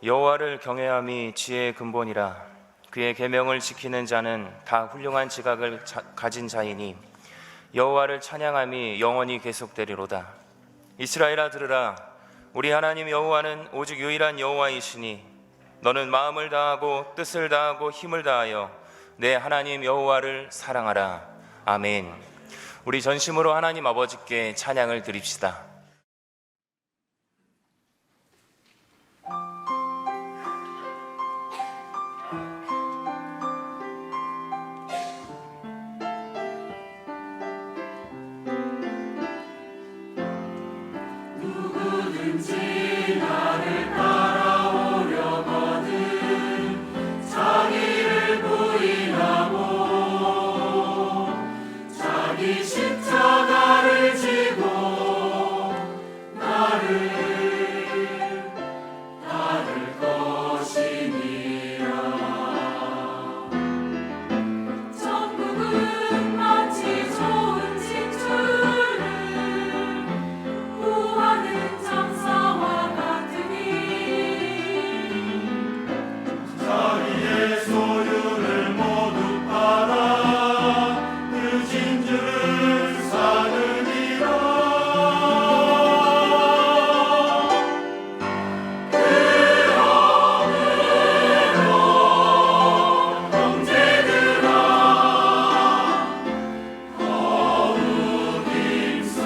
여호와를 경외함이 지혜의 근본이라. 그의 계명을 지키는 자는 다 훌륭한 지각을 가진 자이니 여호와를 찬양함이 영원히 계속되리로다. 이스라엘아 들으라. 우리 하나님 여호와는 오직 유일한 여호와이시니 너는 마음을 다하고 뜻을 다하고 힘을 다하여 내 하나님 여호와를 사랑하라. 아멘. 우리 전심으로 하나님 아버지께 찬양을 드립시다. 누구든지 나를 따라오려거든 자기를 부인하고 자기 십자가를 지고 나를 따를 것이니라. 천국은 마치 좋은 진주를 구하는 장사와 같으니 자기의 소유를 모두 팔아 그 진주를 사느니라. 그러므로 형제들아 더욱 힘써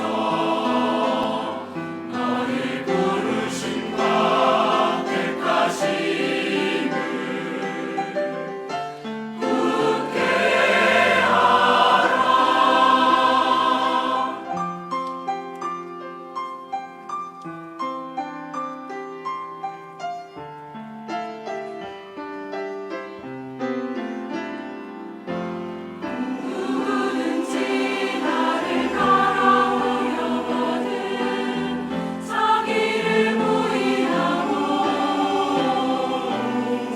너희 부르심과 택하심을 굳게 하라. 누구든지 나를 따라오려거든 자기를 부인하고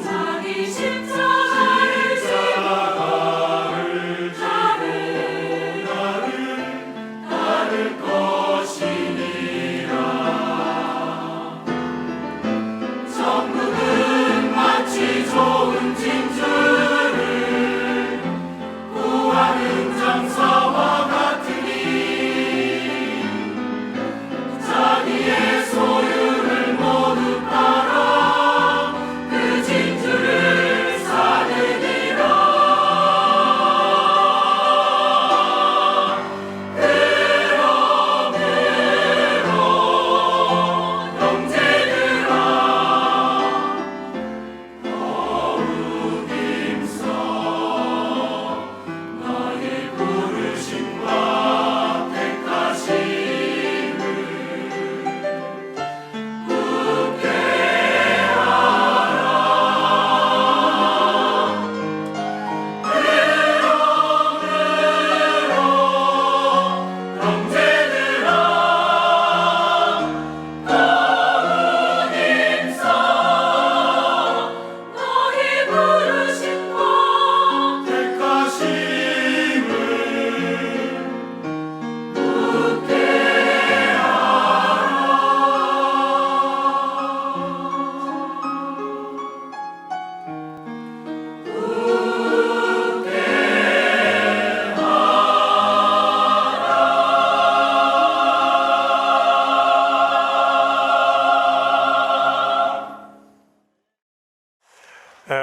자기 십자가를 지고 나를 따를 것이니라. 천국은 마치 좋은 진주를 구하는 장사와 같으니 자기의 소유를 모두 팔아 그 진주를 사느니라. 그러므로 형제들아 더욱 힘써 너희 부르심과 택하심을 굳게 하라. 그러므로 형제들아 더욱 힘써 너희 부르심과 택하심을 굳게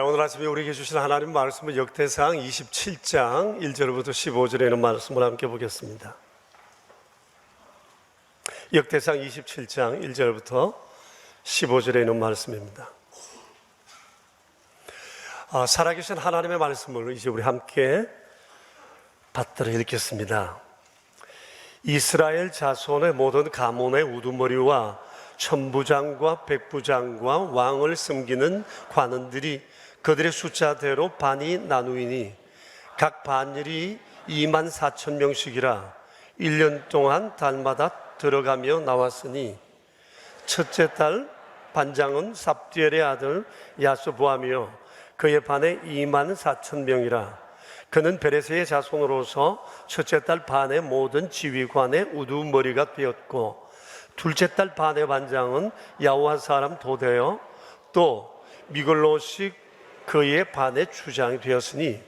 오늘 아침에 우리에게 주신 하나님 말씀은 역대상 27장 1절부터 15절에 있는 말씀을 함께 보겠습니다. 역대상 27장 1절부터 15절에 있는 말씀입니다. 살아계신 하나님의 말씀을 이제 우리 함께 받들어 읽겠습니다. 이스라엘 자손의 모든 가문의 우두머리와 천부장과 백부장과 왕을 섬기는 관원들이 그들의 숫자대로 반이 나누이니 각 반일이 24,000명씩이라 1년 동안 달마다 들어가며 나왔으니 첫째 달 반장은 삽디엘의 아들 야스보아며 그의 반에 24,000명이라. 그는 베레스의 자손으로서 첫째 달 반의 모든 지휘관의 우두머리가 되었고 둘째 달 반의 반장은 야호와 사람 도대요 또 미글롯이 그의 반에 주장이 되었으니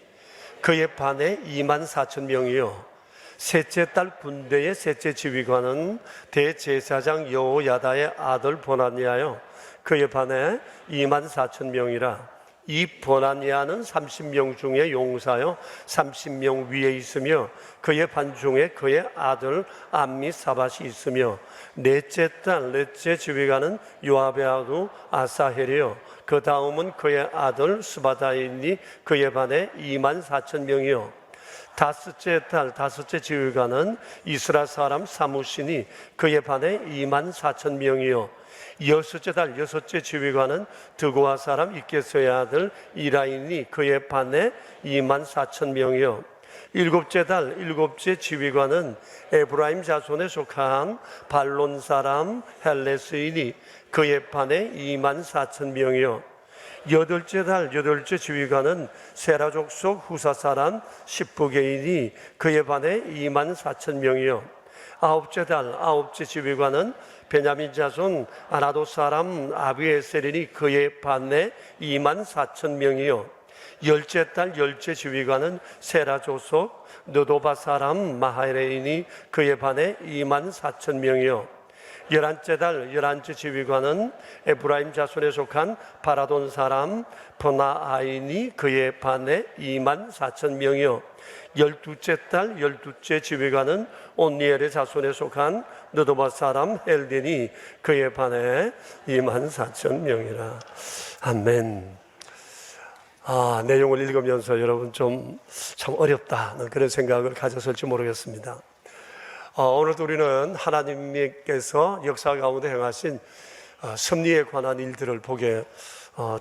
그의 반에 24,000명이요 셋째 달 군대의 셋째 지휘관은 대제사장 여호야다의 아들 보나니아요 그의 반에 24,000명이라 이 보나니아는 30명 중에 용사요 30명 위에 있으며 그의 반 중에 그의 아들 암미사밧이 있으며 넷째 달 넷째 지휘관은 요압의 아들 아사헬이요 그 다음은 그의 아들 스바다이니 그의 반에 24,000명이요 다섯째 달 다섯째 지휘관은 이스라 사람 사무시니 그의 반에 24,000명이요 여섯째 달 여섯째 지휘관은 드고아 사람 이게스의 아들 이라이니 그의 반에 24,000명이요 일곱째 달 일곱째 지휘관은 에브라임 자손에 속한 발론 사람 헬레스이니 그의 반에 24,000명이요 여덟째 달 여덟째 지휘관은 세라 족속 후사 사람 십부게이니 그의 반에 24,000명이요 아홉째 달 아홉째 지휘관은 베냐민 자손 아나도 사람 아비에셀이니 그의 반에 24,000명이요 열째 달 열째 지휘관은 세라 족속 느도바 사람 마하레이니 그의 반에 24,000명이요 열한째 달 열한째 지휘관은 에브라임 자손에 속한 바라돈 사람 버나아이니 그의 반에 24,000명이요 열두째 달 열두째 지휘관은 온니엘의 자손에 속한 느도바 사람 헬덴이 그의 반에 24,000명이라 아멘. 내용을 읽으면서 여러분 좀 참 어렵다는 그런 생각을 가졌을지 모르겠습니다. 오늘도 우리는 하나님께서 역사 가운데 행하신 섭리에 관한 일들을 보게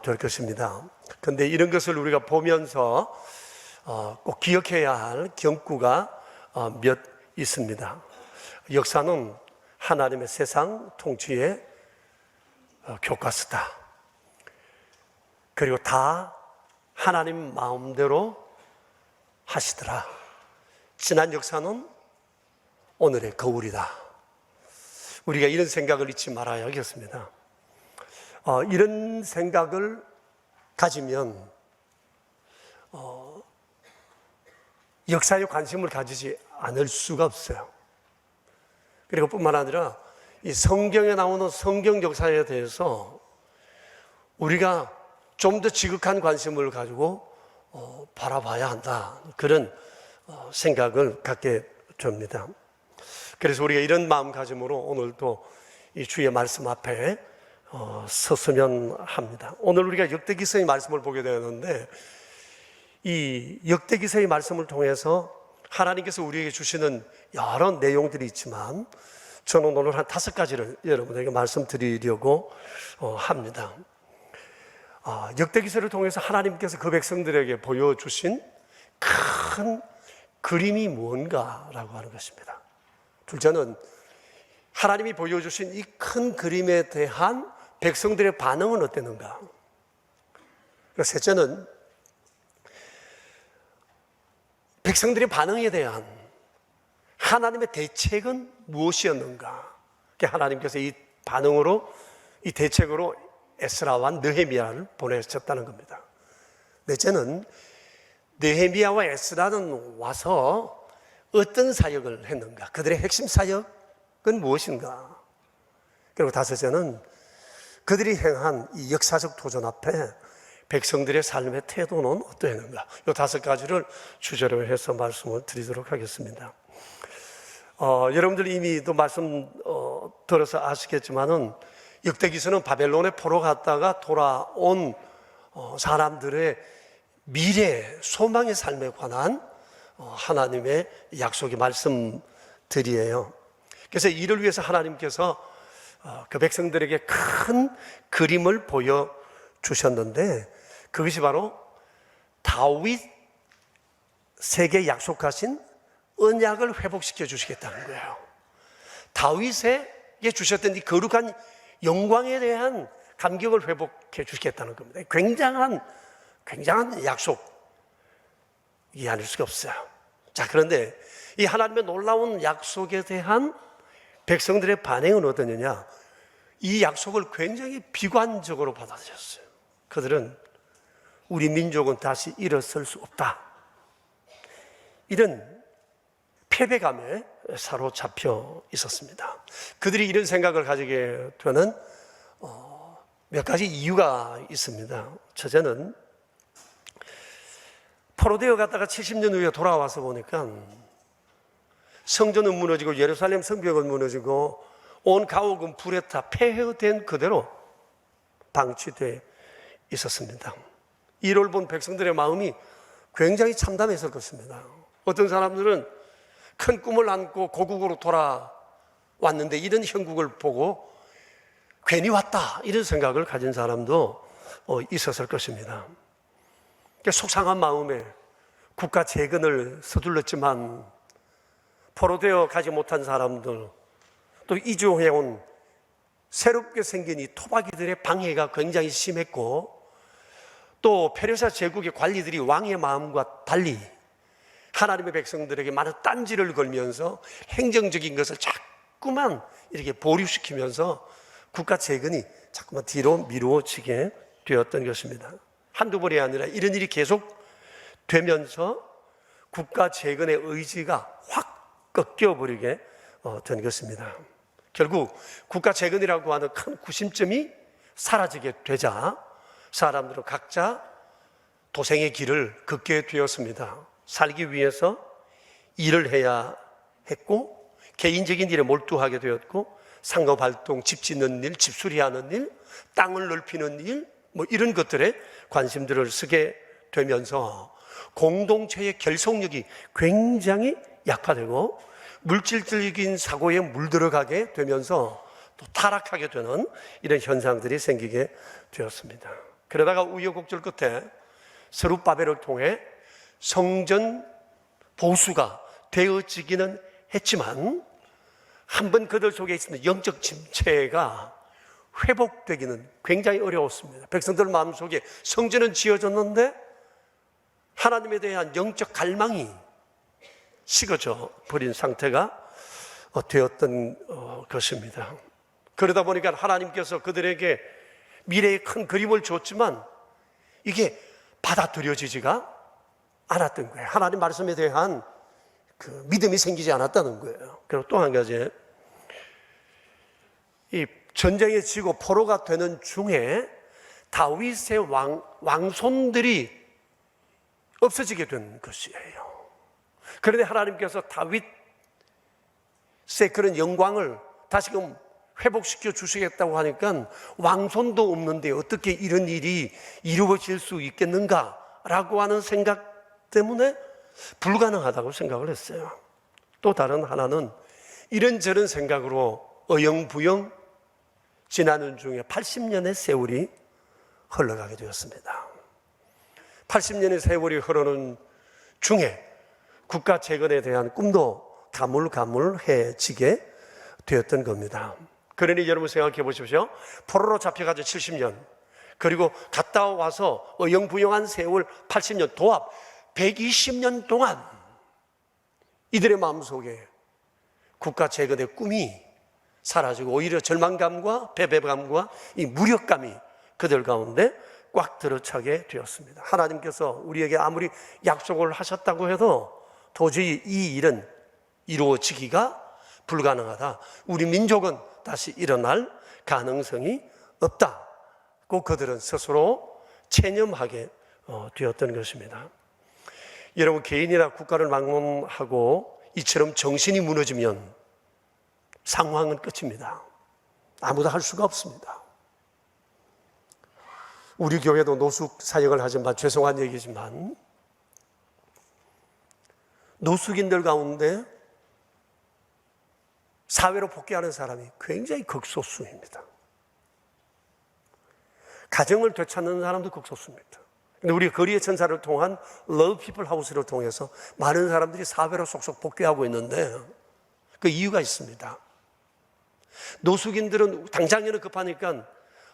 될 것입니다. 그런데 이런 것을 우리가 보면서 꼭 기억해야 할 경구가 몇 있습니다. 역사는 하나님의 세상 통치의 교과서다. 그리고 다 하나님 마음대로 하시더라. 지난 역사는 오늘의 거울이다. 우리가 이런 생각을 잊지 말아야겠습니다. 이런 생각을 가지면 역사에 관심을 가지지 않을 수가 없어요. 그리고 뿐만 아니라 이 성경에 나오는 성경 역사에 대해서 우리가 좀 더 지극한 관심을 가지고 바라봐야 한다. 그런 생각을 갖게 됩니다. 그래서 우리가 이런 마음가짐으로 오늘도 이 주의 말씀 앞에 섰으면 합니다. 오늘 우리가 역대기서의 말씀을 보게 되는데 이 역대기서의 말씀을 통해서 하나님께서 우리에게 주시는 여러 내용들이 있지만 저는 오늘 한 5가지를 여러분에게 말씀드리려고 합니다. 역대기서를 통해서 하나님께서 그 백성들에게 보여주신 큰 그림이 무언가라고 하는 것입니다. 둘째는 하나님이 보여주신 이 큰 그림에 대한 백성들의 반응은 어땠는가? 셋째는 백성들의 반응에 대한 하나님의 대책은 무엇이었는가? 하나님께서 이 반응으로, 이 대책으로 에스라와 느헤미야를 보내셨다는 겁니다. 넷째는 느헤미야와 에스라는 와서 어떤 사역을 했는가? 그들의 핵심 사역은 무엇인가? 그리고 다섯째는 그들이 행한 이 역사적 도전 앞에 백성들의 삶의 태도는 어떠했는가? 이 5가지를 주제로 해서 말씀을 드리도록 하겠습니다. 여러분들 이미 또 말씀 들어서 아시겠지만은 역대기서는 바벨론에 포로 갔다가 돌아온 사람들의 미래, 소망의 삶에 관한 하나님의 약속의 말씀들이에요. 그래서 이를 위해서 하나님께서 그 백성들에게 큰 그림을 보여주셨는데 그것이 바로 다윗에게 약속하신 언약을 회복시켜 주시겠다는 거예요. 다윗에게 주셨던 이 거룩한 영광에 대한 감격을 회복해 주시겠다는 겁니다. 굉장한 약속이 아닐 수가 없어요. 자, 그런데 이 하나님의 놀라운 약속에 대한 백성들의 반응은 어떠느냐? 이 약속을 굉장히 비관적으로 받아들였어요. 그들은 우리 민족은 다시 일어설 수 없다, 이런 패배감에 사로잡혀 있었습니다. 그들이 이런 생각을 가지게 되는 몇 가지 이유가 있습니다. 첫째는 포로되어 갔다가 70년 후에 돌아와서 보니까 성전은 무너지고 예루살렘 성벽은 무너지고 온 가옥은 불에 타 폐허된 그대로 방치되어 있었습니다. 이를 본 백성들의 마음이 굉장히 참담했을 것입니다. 어떤 사람들은 큰 꿈을 안고 고국으로 돌아왔는데 이런 형국을 보고 괜히 왔다, 이런 생각을 가진 사람도 있었을 것입니다. 속상한 마음에 국가 재건을 서둘렀지만 포로되어 가지 못한 사람들, 또 이주해온 새롭게 생긴 이 토박이들의 방해가 굉장히 심했고, 또 페르시아 제국의 관리들이 왕의 마음과 달리 하나님의 백성들에게 많은 딴지를 걸면서 행정적인 것을 자꾸만 이렇게 보류시키면서 국가 재건이 자꾸만 뒤로 미루어지게 되었던 것입니다. 한두 번이 아니라 이런 일이 계속 되면서 국가 재건의 의지가 확 꺾여버리게 된 것입니다. 결국 국가 재건이라고 하는 큰 구심점이 사라지게 되자 사람들은 각자 도생의 길을 걷게 되었습니다. 살기 위해서 일을 해야 했고, 개인적인 일에 몰두하게 되었고, 상업활동, 집 짓는 일, 집수리하는 일, 땅을 넓히는 일, 이런 것들에 관심들을 쓰게 되면서 공동체의 결속력이 굉장히 약화되고 물질적인 사고에 물들어가게 되면서 또 타락하게 되는 이런 현상들이 생기게 되었습니다. 그러다가 우여곡절 끝에 스룹바벨을 통해 성전 보수가 되어지기는 했지만 한번 그들 속에 있는 영적 침체가 회복되기는 굉장히 어려웠습니다. 백성들 마음속에 성전은 지어졌는데 하나님에 대한 영적 갈망이 식어져 버린 상태가 되었던 것입니다. 그러다 보니까 하나님께서 그들에게 미래의 큰 그림을 줬지만 이게 받아들여지지가 않았던 거예요. 하나님 말씀에 대한 그 믿음이 생기지 않았다는 거예요. 그리고 또 한 가지, 이 전쟁에 지고 포로가 되는 중에 다윗의 왕손들이 없어지게 된 것이에요. 그런데 하나님께서 다윗의 그런 영광을 다시금 회복시켜 주시겠다고 하니까 왕손도 없는데 어떻게 이런 일이 이루어질 수 있겠는가라고 하는 생각 때문에 불가능하다고 생각을 했어요. 또 다른 하나는 이런저런 생각으로 어영부영 지나는 중에 80년의 세월이 흘러가게 되었습니다. 80년의 세월이 흐르는 중에 국가 재건에 대한 꿈도 가물가물해지게 되었던 겁니다. 그러니 여러분 생각해 보십시오. 포로로 잡혀가지고 70년, 그리고 갔다 와서 어영부영한 세월 80년, 도합 120년 동안 이들의 마음속에 국가 재건의 꿈이 사라지고 오히려 절망감과 패배감과 이 무력감이 그들 가운데 꽉 들어차게 되었습니다. 하나님께서 우리에게 아무리 약속을 하셨다고 해도 도저히 이 일은 이루어지기가 불가능하다. 우리 민족은 다시 일어날 가능성이 없다고 그들은 스스로 체념하게 되었던 것입니다. 여러분, 개인이나 국가를 막론하고 이처럼 정신이 무너지면 상황은 끝입니다. 아무도 할 수가 없습니다. 우리 교회도 노숙 사역을 하지만 죄송한 얘기지만 노숙인들 가운데 사회로 복귀하는 사람이 굉장히 극소수입니다. 가정을 되찾는 사람도 극소수입니다. 근데 우리 거리의 천사를 통한 Love People House를 통해서 많은 사람들이 사회로 속속 복귀하고 있는데 그 이유가 있습니다. 노숙인들은 당장에는 급하니까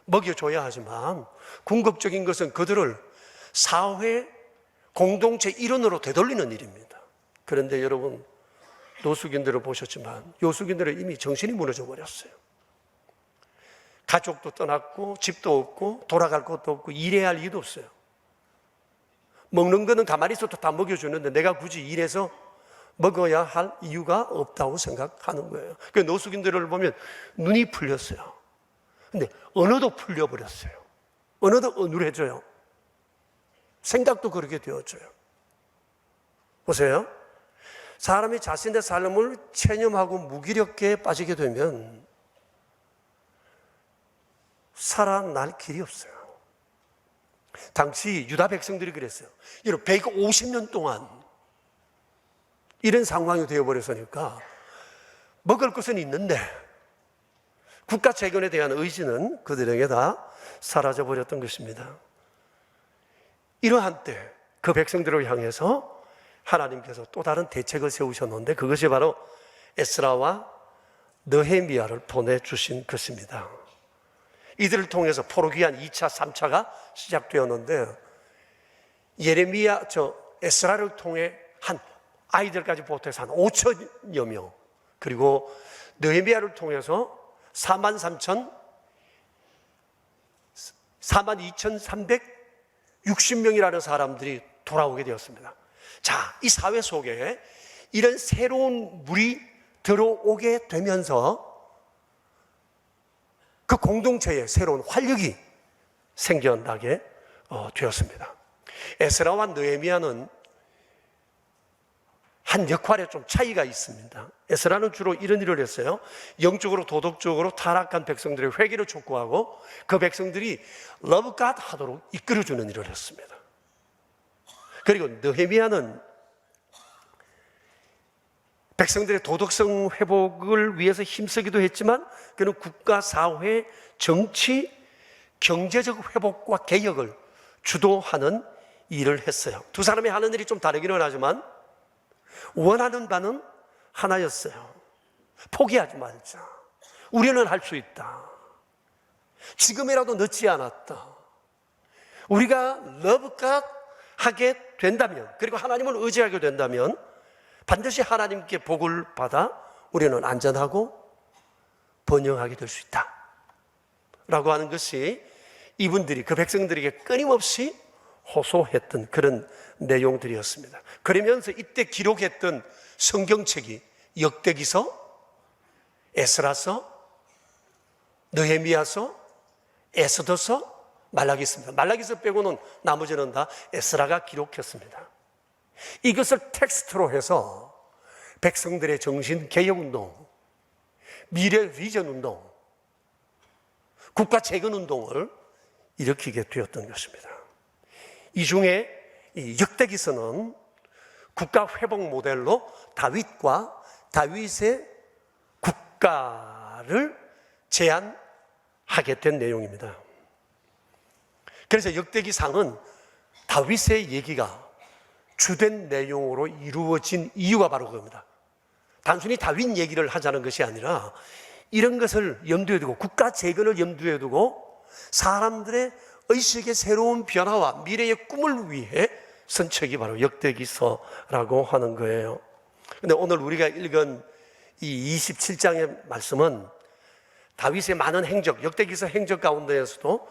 먹여줘야 하지만 궁극적인 것은 그들을 사회 공동체 일원으로 되돌리는 일입니다. 그런데 여러분, 노숙인들을 보셨지만 요숙인들은 이미 정신이 무너져 버렸어요. 가족도 떠났고 집도 없고 돌아갈 곳도 없고 일해야 할 일도 없어요. 먹는 거는 가만히 있어도 다 먹여주는데 내가 굳이 일해서 먹어야 할 이유가 없다고 생각하는 거예요. 그 노숙인들을 보면 눈이 풀렸어요. 근데 언어도 풀려버렸어요. 언어도 어눌해져요. 생각도 그렇게 되어져요. 보세요. 사람이 자신의 삶을 체념하고 무기력에 빠지게 되면 살아날 길이 없어요. 당시 유다 백성들이 그랬어요. 150년 동안 이런 상황이 되어버렸으니까 먹을 것은 있는데 국가 재건에 대한 의지는 그들에게 다 사라져버렸던 것입니다. 이러한 때 그 백성들을 향해서 하나님께서 또 다른 대책을 세우셨는데 그것이 바로 에스라와 느헤미야를 보내주신 것입니다. 이들을 통해서 포로기한 2차, 3차가 시작되었는데 에스라를 통해 한 아이들까지 보태서 한 5천여 명, 그리고 느헤미야를 통해서 42,360명이라는 사람들이 돌아오게 되었습니다. 자, 이 사회 속에 이런 새로운 물이 들어오게 되면서 그 공동체에 새로운 활력이 생겨나게 되었습니다. 에스라와 느헤미야는 한 역할에 좀 차이가 있습니다. 에스라는 주로 이런 일을 했어요. 영적으로 도덕적으로 타락한 백성들의 회개를 촉구하고 그 백성들이 Love God 하도록 이끌어주는 일을 했습니다. 그리고 느헤미야는 백성들의 도덕성 회복을 위해서 힘쓰기도 했지만 그는 국가, 사회, 정치, 경제적 회복과 개혁을 주도하는 일을 했어요. 두 사람이 하는 일이 좀 다르기는 하지만 원하는 바는 하나였어요. 포기하지 말자. 우리는 할 수 있다. 지금이라도 늦지 않았다. 우리가 Love God 하게 된다면, 그리고 하나님을 의지하게 된다면 반드시 하나님께 복을 받아 우리는 안전하고 번영하게 될 수 있다 라고 하는 것이 이분들이 그 백성들에게 끊임없이 호소했던 그런 내용들이었습니다. 그러면서 이때 기록했던 성경책이 역대기서, 에스라서, 느헤미야서, 에스더서, 말라기서입니다. 말라기서 빼고는 나머지는 다 에스라가 기록했습니다. 이것을 텍스트로 해서 백성들의 정신 개혁운동, 미래 비전 운동, 국가 재건 운동을 일으키게 되었던 것입니다. 이 중에 이 역대기서는 국가 회복 모델로 다윗과 다윗의 국가를 제안하게 된 내용입니다. 그래서 역대기상은 다윗의 얘기가 주된 내용으로 이루어진 이유가 바로 그겁니다. 단순히 다윗 얘기를 하자는 것이 아니라 이런 것을 염두에 두고 국가 재건을 염두에 두고 사람들의 의식의 새로운 변화와 미래의 꿈을 위해 쓴 책이 바로 역대기서라고 하는 거예요. 그런데 오늘 우리가 읽은 이 27장의 말씀은 다윗의 많은 행적, 역대기서 행적 가운데에서도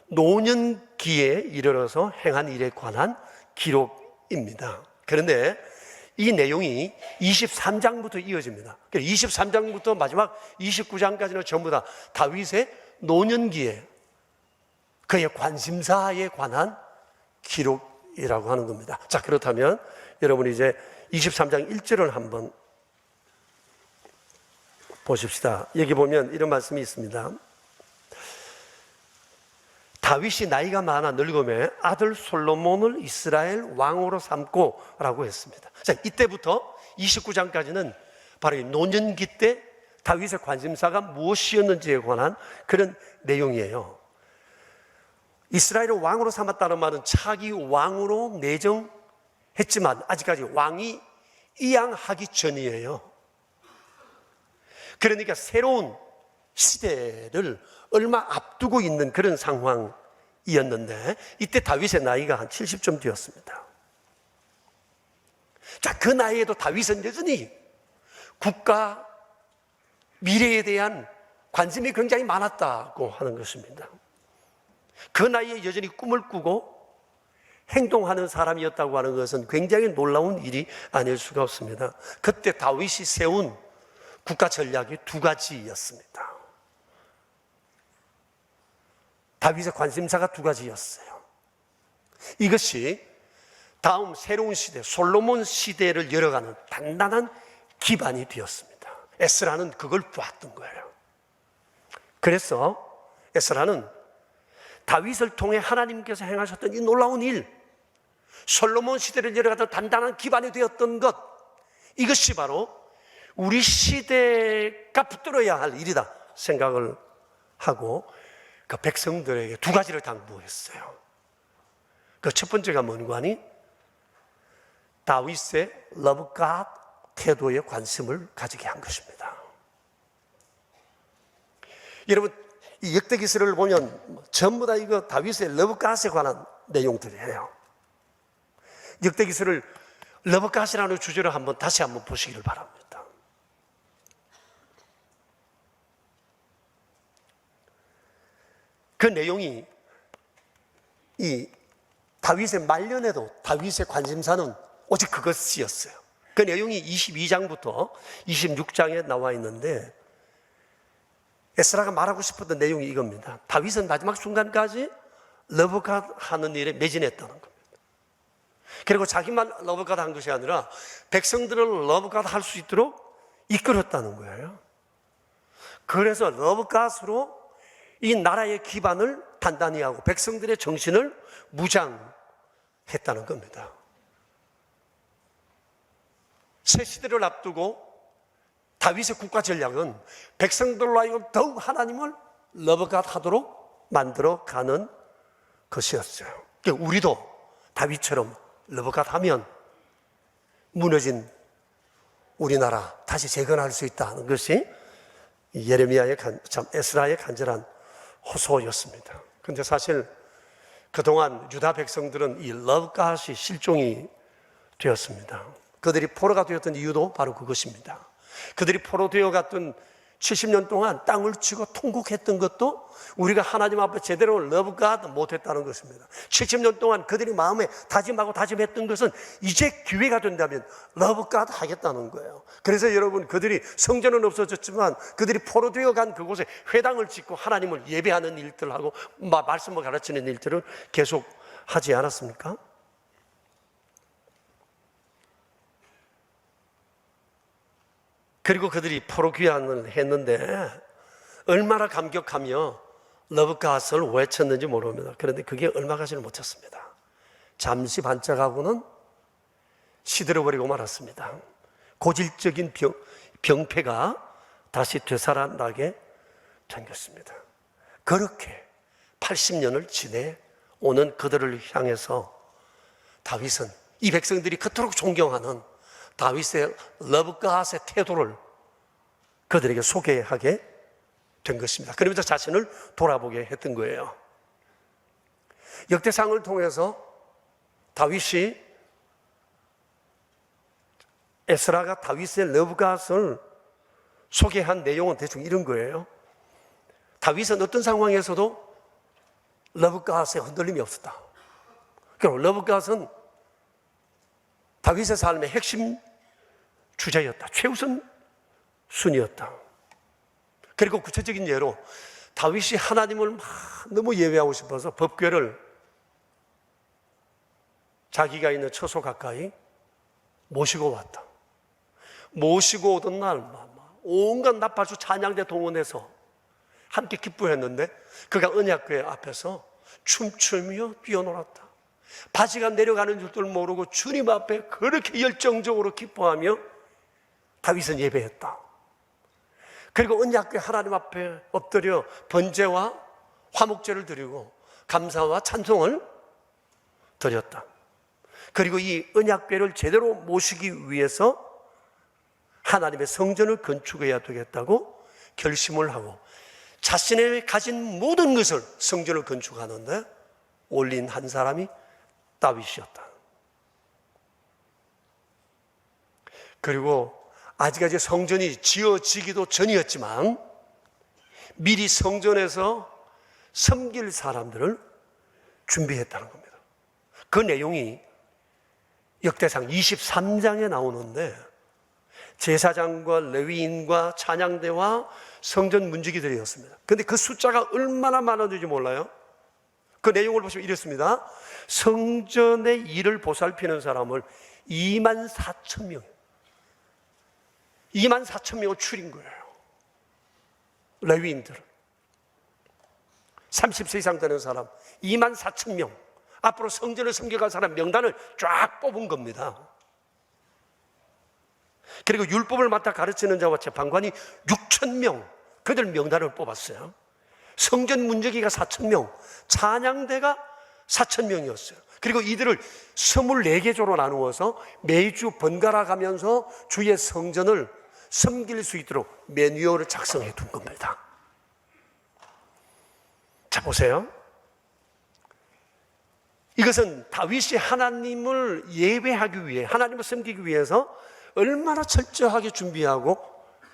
노년기에 이르러서 행한 일에 관한 기록입니다. 그런데 이 내용이 23장부터 이어집니다. 23장부터 마지막 29장까지는 전부 다 다윗의 노년기에 그의 관심사에 관한 기록이라고 하는 겁니다. 자, 그렇다면 여러분이 이제 23장 1절을 한번 보십시다. 여기 보면 이런 말씀이 있습니다. 다윗이 나이가 많아 늙음에 아들 솔로몬을 이스라엘 왕으로 삼고 라고 했습니다. 자, 이때부터 29장까지는 바로 이 노년기 때 다윗의 관심사가 무엇이었는지에 관한 그런 내용이에요. 이스라엘을 왕으로 삼았다는 말은 차기 왕으로 내정했지만 아직까지 왕이 이양하기 전이에요. 그러니까 새로운 시대를 얼마 앞두고 있는 그런 상황이었는데 이때 다윗의 나이가 한 70쯤 되었습니다. 자, 그 나이에도 다윗은 여전히 국가 미래에 대한 관심이 굉장히 많았다고 하는 것입니다. 그 나이에 여전히 꿈을 꾸고 행동하는 사람이었다고 하는 것은 굉장히 놀라운 일이 아닐 수가 없습니다. 그때 다윗이 세운 국가 전략이 두 가지였습니다. 다윗의 관심사가 두 가지였어요. 이것이 다음 새로운 시대, 솔로몬 시대를 열어가는 단단한 기반이 되었습니다. 에스라는 그걸 보았던 거예요. 그래서 에스라는 다윗을 통해 하나님께서 행하셨던 이 놀라운 일, 솔로몬 시대를 열어가던 단단한 기반이 되었던 것, 이것이 바로 우리 시대가 붙들어야 할 일이다 생각을 하고 그 백성들에게 두 가지를 당부했어요. 그 첫 번째가 뭔가 하니 다윗의 Love God 태도에 관심을 가지게 한 것입니다. 여러분, 이 역대기서를 보면 전부 다 이거 다윗의 Love God에 관한 내용들이에요. 역대기서를 Love God이라는 주제로 다시 한번 보시기를 바랍니다. 그 내용이 이 다윗의 말년에도 다윗의 관심사는 오직 그것이었어요. 그 내용이 22장부터 26장에 나와 있는데 에스라가 말하고 싶었던 내용이 이겁니다. 다윗은 마지막 순간까지 러브갓 하는 일에 매진했다는 겁니다. 그리고 자기만 러브갓 한 것이 아니라 백성들을 러브갓 할 수 있도록 이끌었다는 거예요. 그래서 러브갓으로 이 나라의 기반을 단단히 하고 백성들의 정신을 무장했다는 겁니다. 새 시대를 앞두고 다윗의 국가 전략은 백성들로 하여금 더욱 하나님을 러브갓 하도록 만들어가는 것이었어요. 그러니까 우리도 다윗처럼 러브갓 하면 무너진 우리나라 다시 재건할 수 있다는 것이 예레미야의 에스라의 간절한 호소였습니다. 그런데 사실 그동안 유다 백성들은 이 러브갓이 실종이 되었습니다. 그들이 포로가 되었던 이유도 바로 그것입니다. 그들이 포로 되어갔던 70년 동안 땅을 치고 통곡했던 것도 우리가 하나님 앞에 제대로 러브갓 못했다는 것입니다. 70년 동안 그들이 마음에 다짐하고 다짐했던 것은 이제 기회가 된다면 러브갓 하겠다는 거예요. 그래서 여러분, 그들이 성전은 없어졌지만 그들이 포로 되어간 그곳에 회당을 짓고 하나님을 예배하는 일들하고 말씀을 가르치는 일들을 계속 하지 않았습니까? 그리고 그들이 포로 귀환을 했는데 얼마나 감격하며 러브갓을 외쳤는지 모릅니다. 그런데 그게 얼마 가지를 못했습니다. 잠시 반짝하고는 시들어버리고 말았습니다. 고질적인 병폐가 다시 되살아나게 된 것입니다. 그렇게 80년을 지내오는 그들을 향해서 다윗은 이 백성들이 그토록 존경하는 다윗의 러브갓의 태도를 그들에게 소개하게 된 것입니다. 그러면서 자신을 돌아보게 했던 거예요. 역대상을 통해서 다윗이 에스라가 다윗의 러브갓을 소개한 내용은 대충 이런 거예요. 다윗은 어떤 상황에서도 러브갓에 흔들림이 없었다. 그럼 러브갓은 다윗의 삶의 핵심 주제였다. 최우선 순위였다. 그리고 구체적인 예로 다윗이 하나님을 너무 예배하고 싶어서 법궤를 자기가 있는 처소 가까이 모시고 왔다. 모시고 오던 날 온갖 나팔수 찬양대 동원해서 함께 기뻐했는데 그가 언약궤 앞에서 춤추며 뛰어놀았다. 바지가 내려가는 줄도 모르고 주님 앞에 그렇게 열정적으로 기뻐하며 다윗은 예배했다. 그리고 언약궤 하나님 앞에 엎드려 번제와 화목제를 드리고 감사와 찬송을 드렸다. 그리고 이 언약궤를 제대로 모시기 위해서 하나님의 성전을 건축해야 되겠다고 결심을 하고 자신의 가진 모든 것을 성전을 건축하는데 올린 한 사람이 다윗이었다. 그리고 아직까지 성전이 지어지기도 전이었지만 미리 성전에서 섬길 사람들을 준비했다는 겁니다. 그 내용이 역대상 23장에 나오는데 제사장과 레위인과 찬양대와 성전 문지기들이었습니다. 그런데 그 숫자가 얼마나 많았는지 몰라요? 그 내용을 보시면 이렇습니다. 성전의 일을 보살피는 사람을 24,000명, 24,000명을 추린 거예요. 레위인들은 30세 이상 되는 사람 24,000명, 앞으로 성전을 섬겨갈 사람 명단을 쫙 뽑은 겁니다. 그리고 율법을 맡아 가르치는 자와 재판관이 6,000명, 그들 명단을 뽑았어요. 성전 문지기가 4,000명, 찬양대가 4,000명이었어요. 그리고 이들을 24개 조로 나누어서 매주 번갈아 가면서 주의 성전을 섬길 수 있도록 매뉴얼을 작성해 둔 겁니다. 자, 보세요. 이것은 다윗이 하나님을 예배하기 위해, 하나님을 섬기기 위해서 얼마나 철저하게 준비하고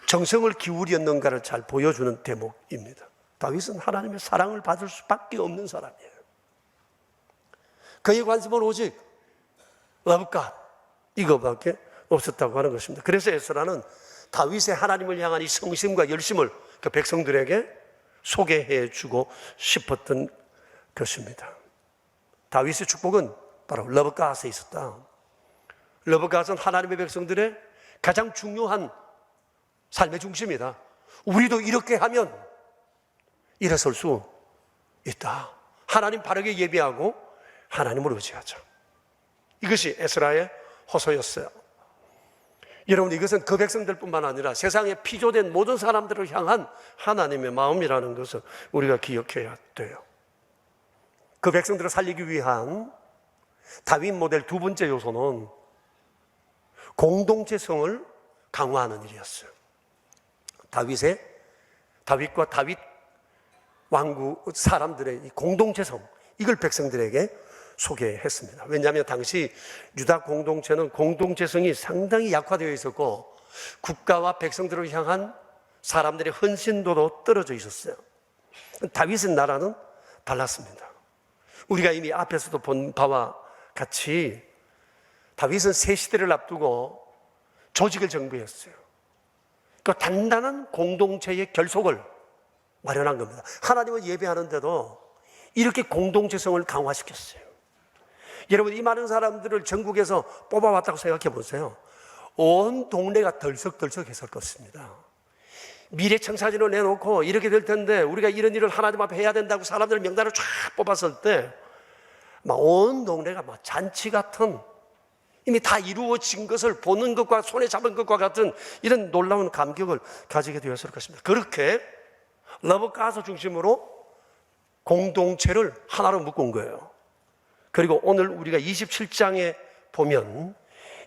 정성을 기울였는가를 잘 보여주는 대목입니다. 다윗은 하나님의 사랑을 받을 수밖에 없는 사람이에요. 그의 관심은 오직 러브갓 이거밖에 없었다고 하는 것입니다. 그래서 에스라는 다윗의 하나님을 향한 이 성심과 열심을 그 백성들에게 소개해 주고 싶었던 것입니다. 다윗의 축복은 바로 러브갓에 있었다. 러브갓은 하나님의 백성들의 가장 중요한 삶의 중심이다. 우리도 이렇게 하면 일어설 수 있다. 하나님 바르게 예배하고 하나님을 의지하자. 이것이 에스라의 호소였어요. 여러분, 이것은 그 백성들뿐만 아니라 세상에 피조된 모든 사람들을 향한 하나님의 마음이라는 것을 우리가 기억해야 돼요. 그 백성들을 살리기 위한 다윗 모델 두 번째 요소는 공동체성을 강화하는 일이었어요. 다윗과 다윗 왕국 사람들의 이 공동체성, 이걸 백성들에게 소개했습니다. 왜냐하면 당시 유다 공동체는 공동체성이 상당히 약화되어 있었고 국가와 백성들을 향한 사람들의 헌신도도 떨어져 있었어요. 다윗의 나라는 달랐습니다. 우리가 이미 앞에서도 본 바와 같이 다윗은 새 시대를 앞두고 조직을 정비했어요. 그 단단한 공동체의 결속을 마련한 겁니다. 하나님을 예배하는데도 이렇게 공동체성을 강화시켰어요. 여러분, 이 많은 사람들을 전국에서 뽑아왔다고 생각해 보세요. 온 동네가 덜썩덜썩했을 것입니다. 미래청사진을 내놓고 이렇게 될 텐데 우리가 이런 일을 하나님 앞에 해야 된다고 사람들 명단을 쫙 뽑았을 때 온 동네가 잔치 같은, 이미 다 이루어진 것을 보는 것과 손에 잡은 것과 같은 이런 놀라운 감격을 가지게 되었을 것입니다. 그렇게 러브갓을 중심으로 공동체를 하나로 묶은 거예요. 그리고 오늘 우리가 27장에 보면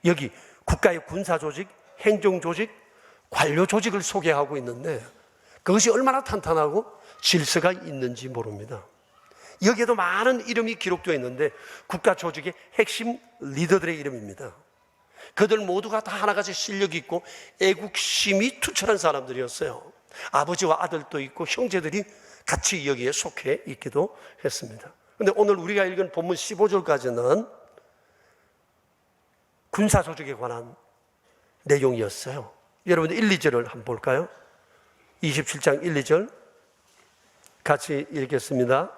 여기 국가의 군사조직, 행정조직, 관료조직을 소개하고 있는데 그것이 얼마나 탄탄하고 질서가 있는지 모릅니다. 여기에도 많은 이름이 기록되어 있는데 국가 조직의 핵심 리더들의 이름입니다. 그들 모두가 다 하나같이 실력이 있고 애국심이 투철한 사람들이었어요. 아버지와 아들도 있고 형제들이 같이 여기에 속해 있기도 했습니다. 그런데 오늘 우리가 읽은 본문 15절까지는 군사조직에 관한 내용이었어요. 여러분 1, 2절을 한번 볼까요? 27장 1, 2절 같이 읽겠습니다.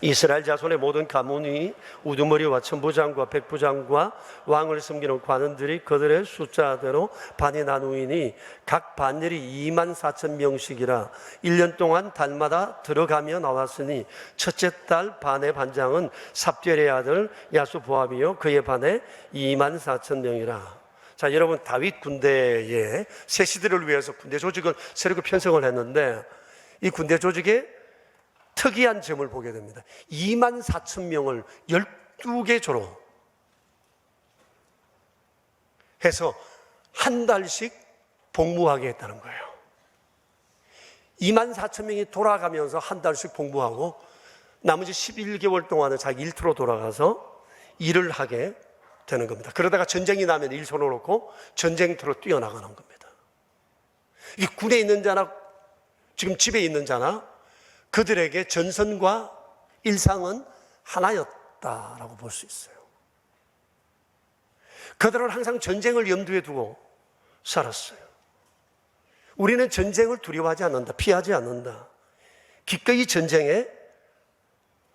이스라엘 자손의 모든 가문이 우두머리와 천부장과 백부장과 왕을 섬기는 관원들이 그들의 숫자대로 반이 나누이니 각 반열이 24,000명씩이라 1년 동안 달마다 들어가며 나왔으니 첫째 달 반의 반장은 삽дел의 아들 야수보암이요 그의 반에 24,000명이라. 자, 여러분, 다윗 군대의 새 시대를 위해서 군대 조직을 새롭게 편성을 했는데 이 군대 조직에 특이한 점을 보게 됩니다. 24,000명을 12개 조로 해서 한 달씩 복무하게 했다는 거예요. 24,000명이 돌아가면서 한 달씩 복무하고 나머지 11개월 동안은 자기 일터로 돌아가서 일을 하게 되는 겁니다. 그러다가 전쟁이 나면 일 손을 놓고 전쟁터로 뛰어나가는 겁니다. 이 군에 있는 자나 지금 집에 있는 자나 그들에게 전선과 일상은 하나였다라고 볼 수 있어요. 그들은 항상 전쟁을 염두에 두고 살았어요. 우리는 전쟁을 두려워하지 않는다, 피하지 않는다. 기꺼이 전쟁에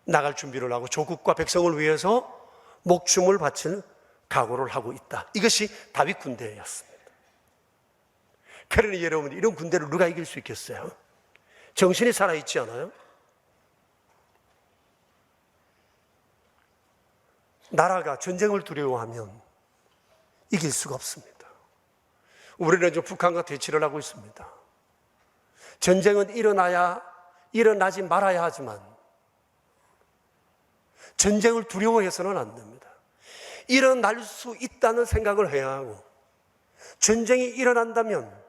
나갈 준비를 하고 조국과 백성을 위해서 목숨을 바칠 각오를 하고 있다. 이것이 다윗 군대였습니다. 그러니 여러분, 이런 군대를 누가 이길 수 있겠어요? 정신이 살아있지 않아요? 나라가 전쟁을 두려워하면 이길 수가 없습니다. 우리는 좀 북한과 대치를 하고 있습니다. 전쟁은 일어나지 말아야 하지만 전쟁을 두려워해서는 안 됩니다. 일어날 수 있다는 생각을 해야 하고, 전쟁이 일어난다면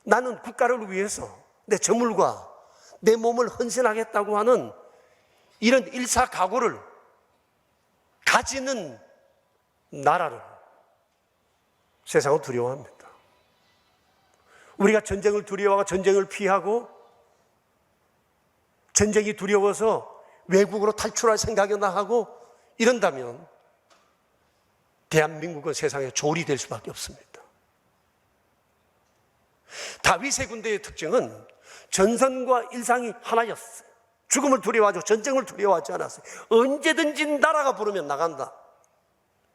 나는 국가를 위해서 내 저물과 내 몸을 헌신하겠다고 하는 이런 일사각오를 가지는 나라를 세상은 두려워합니다. 우리가 전쟁을 두려워하고 전쟁을 피하고 전쟁이 두려워서 외국으로 탈출할 생각이나 하고 이런다면 대한민국은 세상에 졸이 될 수밖에 없습니다. 다윗의 군대의 특징은 전선과 일상이 하나였어요. 죽음을 두려워하죠. 전쟁을 두려워하지 않았어요. 언제든지 나라가 부르면 나간다.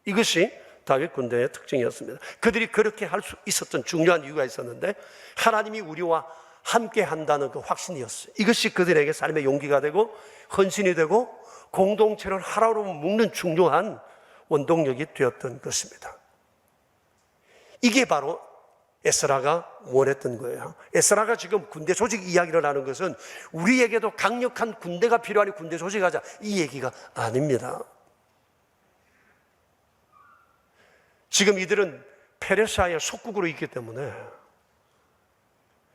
이것이 다윗 군대의 특징이었습니다. 그들이 그렇게 할 수 있었던 중요한 이유가 있었는데, 하나님이 우리와 함께 한다는 그 확신이었어요. 이것이 그들에게 삶의 용기가 되고 헌신이 되고 공동체를 하나로 묶는 중요한 원동력이 되었던 것입니다. 이게 바로 에스라가 원했던 거예요. 에스라가 지금 군대 조직 이야기를 하는 것은 우리에게도 강력한 군대가 필요하니 군대 조직하자, 이 얘기가 아닙니다. 지금 이들은 페르시아의 속국으로 있기 때문에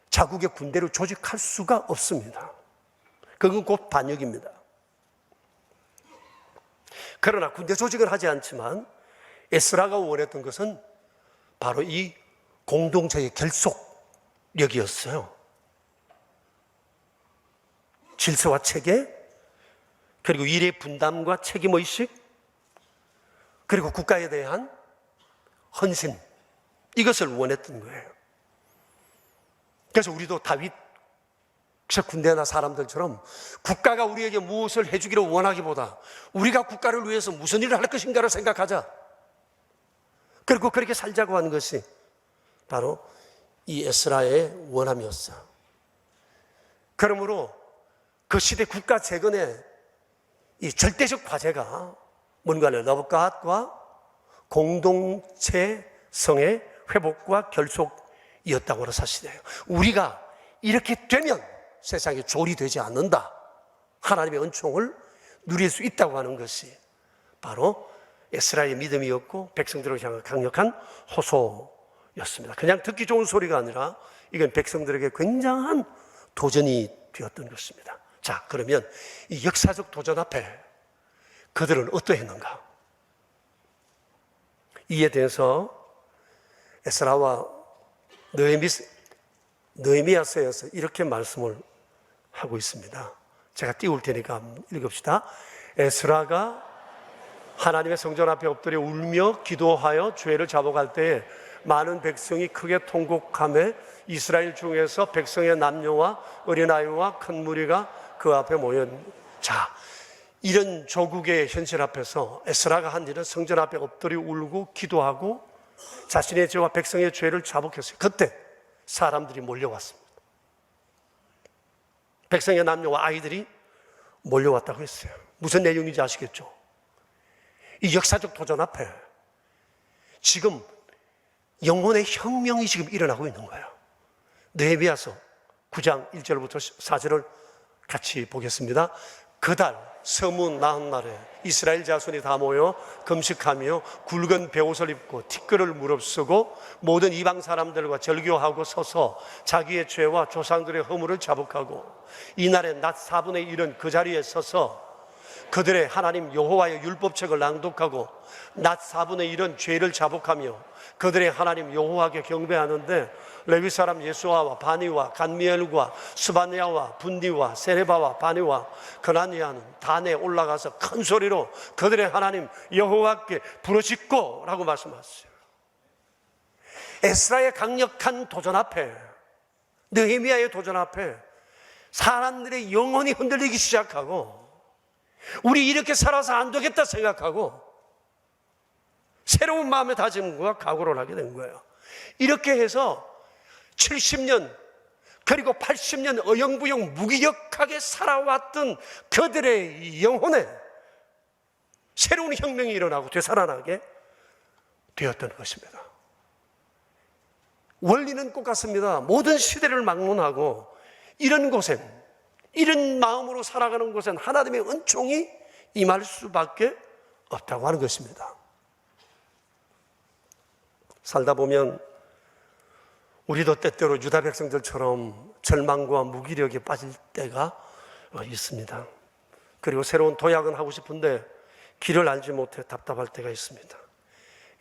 자국의 군대를 조직할 수가 없습니다. 그건 곧 반역입니다. 그러나 군대 조직을 하지 않지만 에스라가 원했던 것은 바로 이 공동체의 결속력이었어요. 질서와 체계, 그리고 일의 분담과 책임의식, 그리고 국가에 대한 헌신, 이것을 원했던 거예요. 그래서 우리도 다윗 군대나 사람들처럼 국가가 우리에게 무엇을 해주기를 원하기보다 우리가 국가를 위해서 무슨 일을 할 것인가를 생각하자, 그리고 그렇게 살자고 하는 것이 바로 이 에스라의 원함이었어요. 그러므로 그 시대 국가 재건의 이 절대적 과제가 뭔가를 너부갓과 공동체성의 회복과 결속이었다고 사실이에요. 우리가 이렇게 되면 세상에 졸이 되지 않는다, 하나님의 은총을 누릴 수 있다고 하는 것이 바로 에스라의 믿음이었고 백성들을 향한 강력한 호소였습니다. 그냥 듣기 좋은 소리가 아니라 이건 백성들에게 굉장한 도전이 되었던 것입니다. 자, 그러면 이 역사적 도전 앞에 그들은 어떠했는가? 이에 대해서 에스라와 느헤미야서에서 이렇게 말씀을 하고 있습니다. 제가 띄울 테니까 읽읍시다. 에스라가 하나님의 성전 앞에 엎드려 울며 기도하여 죄를 자복할 때에 많은 백성이 크게 통곡하며 이스라엘 중에서 백성의 남녀와 어린아이와 큰 무리가 그 앞에 모였. 자, 이런 조국의 현실 앞에서 에스라가 한 일은 성전 앞에 엎드려 울고 기도하고 자신의 죄와 백성의 죄를 자복했어요. 그때 사람들이 몰려왔습니다. 백성의 남녀와 아이들이 몰려왔다고 했어요. 무슨 내용인지 아시겠죠? 이 역사적 도전 앞에 지금 영혼의 혁명이 지금 일어나고 있는 거예요. 느헤미야서 9장 1절부터 4절을 같이 보겠습니다. 그달 서문 나흔날에 이스라엘 자손이 다 모여 금식하며 굵은 베옷을 입고 티끌을 무릅쓰고 모든 이방 사람들과 절교하고 서서 자기의 죄와 조상들의 허물을 자복하고 이날에 낮 4분의 1은 그 자리에 서서 그들의 하나님 여호와의 율법책을 낭독하고 낮 4분의 1은 죄를 자복하며 그들의 하나님 여호와께 경배하는데 레위 사람 예수아와 바니와 간미엘과 스바냐와 분디와 세레바와 바니와 그나니아는 단에 올라가서 큰 소리로 그들의 하나님 여호와께 부르짖고 라고 말씀하셨어요. 에스라의 강력한 도전 앞에, 느헤미야의 도전 앞에 사람들의 영혼이 흔들리기 시작하고 우리 이렇게 살아서 안 되겠다 생각하고 새로운 마음의 다짐과 각오를 하게 된 거예요. 이렇게 해서 70년 그리고 80년 어영부영 무기력하게 살아왔던 그들의 영혼에 새로운 혁명이 일어나고 되살아나게 되었던 것입니다. 원리는 똑같습니다. 모든 시대를 막론하고 이런 곳엔, 이런 마음으로 살아가는 곳엔 하나님의 은총이 임할 수밖에 없다고 하는 것입니다. 살다 보면 우리도 때때로 유다 백성들처럼 절망과 무기력에 빠질 때가 있습니다. 그리고 새로운 도약은 하고 싶은데 길을 알지 못해 답답할 때가 있습니다.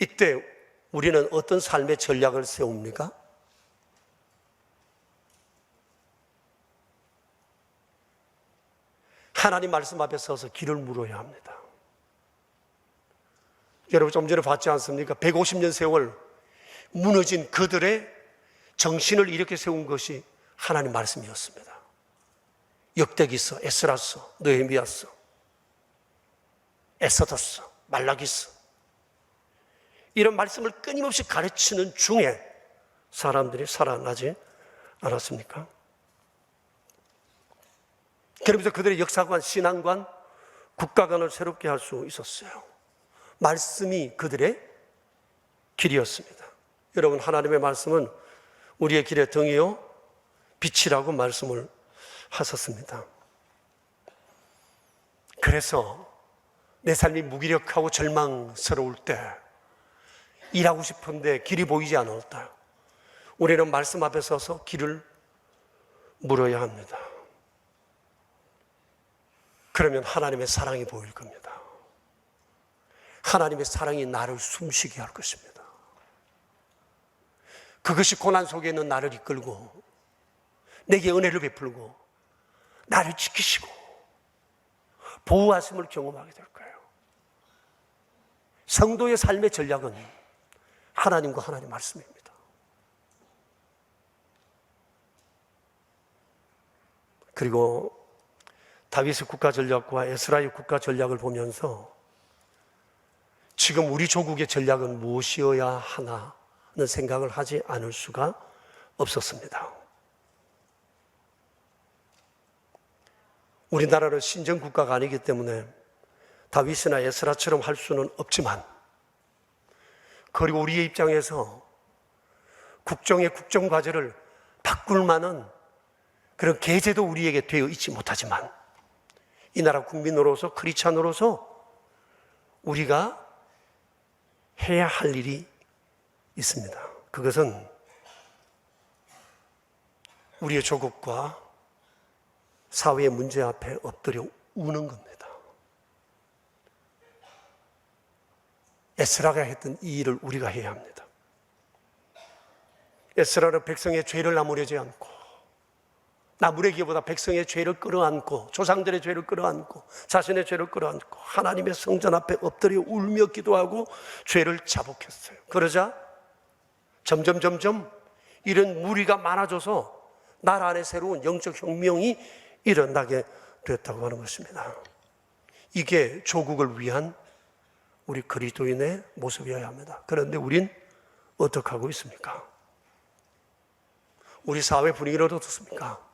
이때 우리는 어떤 삶의 전략을 세웁니까? 하나님 말씀 앞에 서서 길을 물어야 합니다. 여러분 좀 전에 봤지 않습니까? 150년 세월 무너진 그들의 정신을 일으켜 세운 것이 하나님 말씀이었습니다. 역대기서, 에스라서, 느헤미야서, 에스더서, 말라기서 이런 말씀을 끊임없이 가르치는 중에 사람들이 살아나지 않았습니까? 그러면서 그들의 역사관, 신앙관, 국가관을 새롭게 할 수 있었어요. 말씀이 그들의 길이었습니다. 여러분, 하나님의 말씀은 우리의 길의 등이요 빛이라고 말씀을 하셨습니다. 그래서 내 삶이 무기력하고 절망스러울 때, 일하고 싶은데 길이 보이지 않을 때 우리는 말씀 앞에 서서 길을 물어야 합니다. 그러면 하나님의 사랑이 보일 겁니다. 하나님의 사랑이 나를 숨쉬게 할 것입니다. 그것이 고난 속에 있는 나를 이끌고 내게 은혜를 베풀고 나를 지키시고 보호하심을 경험하게 될 거예요. 성도의 삶의 전략은 하나님과 하나님 말씀입니다. 그리고 다윗의 국가 전략과 에스라의 국가 전략을 보면서 지금 우리 조국의 전략은 무엇이어야 하나는 생각을 하지 않을 수가 없었습니다. 우리나라는 신정국가가 아니기 때문에 다윗이나 에스라처럼 할 수는 없지만, 그리고 우리의 입장에서 국정의 국정과제를 바꿀 만한 그런 계제도 우리에게 되어 있지 못하지만, 이 나라 국민으로서, 크리스찬으로서 우리가 해야 할 일이 있습니다. 그것은 우리의 조국과 사회의 문제 앞에 엎드려 우는 겁니다. 에스라가 했던 이 일을 우리가 해야 합니다. 에스라는 백성의 죄를 나무래지 않고, 나무래기보다 백성의 죄를 끌어안고, 조상들의 죄를 끌어안고, 자신의 죄를 끌어안고 하나님의 성전 앞에 엎드려 울며 기도하고 죄를 자복했어요. 그러자 점점 이런 무리가 많아져서 나라 안에 새로운 영적 혁명이 일어나게 됐다고 하는 것입니다. 이게 조국을 위한 우리 그리스도인의 모습이어야 합니다. 그런데 우린 어떻게 하고 있습니까? 우리 사회 분위기는 어떻습니까?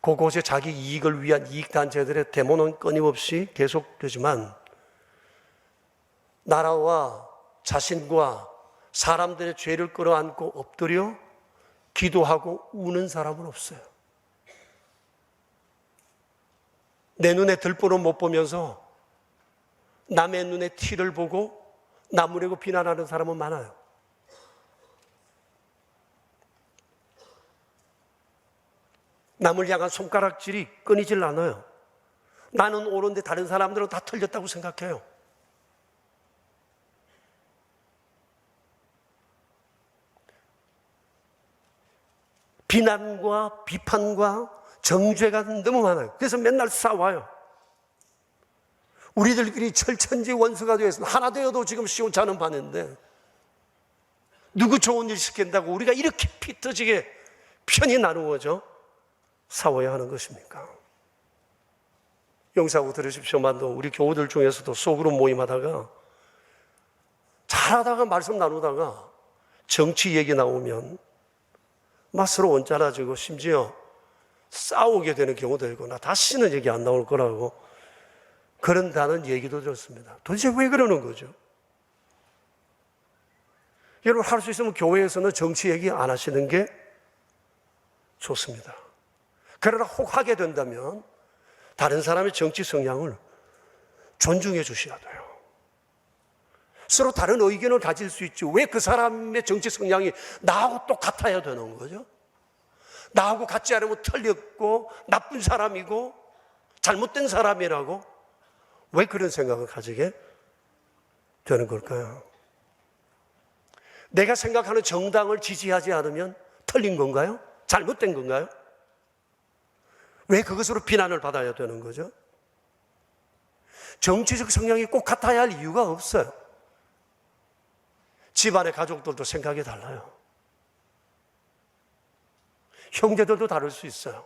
곳곳에 자기 이익을 위한 이익단체들의 데모는 끊임없이 계속되지만 나라와 자신과 사람들의 죄를 끌어안고 엎드려 기도하고 우는 사람은 없어요. 내 눈에 들보는 못 보면서 남의 눈에 티를 보고 나무래고 비난하는 사람은 많아요. 남을 향한 손가락질이 끊이질 않아요. 나는 옳은데 다른 사람들은 다 틀렸다고 생각해요. 비난과 비판과 정죄가 너무 많아요. 그래서 맨날 싸워요. 우리들끼리 철천지 원수가 되어서 하나 되어도 지금 시원찮은 반인데 누구 좋은 일 시킨다고 우리가 이렇게 피 터지게 편이 나누어져 싸워야 하는 것입니까? 용서하고 들으십시오만도 우리 교우들 중에서도 소그룹 모임하다가 잘하다가 말씀 나누다가 정치 얘기 나오면 막 서로 원자라지고 심지어 싸우게 되는 경우도 있고 나 다시는 얘기 안 나올 거라고 그런다는 얘기도 들었습니다. 도대체 왜 그러는 거죠? 여러분 할 수 있으면 교회에서는 정치 얘기 안 하시는 게 좋습니다. 그러나 혹 하게 된다면 다른 사람의 정치 성향을 존중해 주셔야 돼요. 서로 다른 의견을 가질 수 있지 왜 그 사람의 정치 성향이 나하고 똑같아야 되는 거죠? 나하고 같지 않으면 틀렸고 나쁜 사람이고 잘못된 사람이라고 왜 그런 생각을 가지게 되는 걸까요? 내가 생각하는 정당을 지지하지 않으면 틀린 건가요? 잘못된 건가요? 왜 그것으로 비난을 받아야 되는 거죠? 정치적 성향이 꼭 같아야 할 이유가 없어요. 집안의 가족들도 생각이 달라요. 형제들도 다를 수 있어요.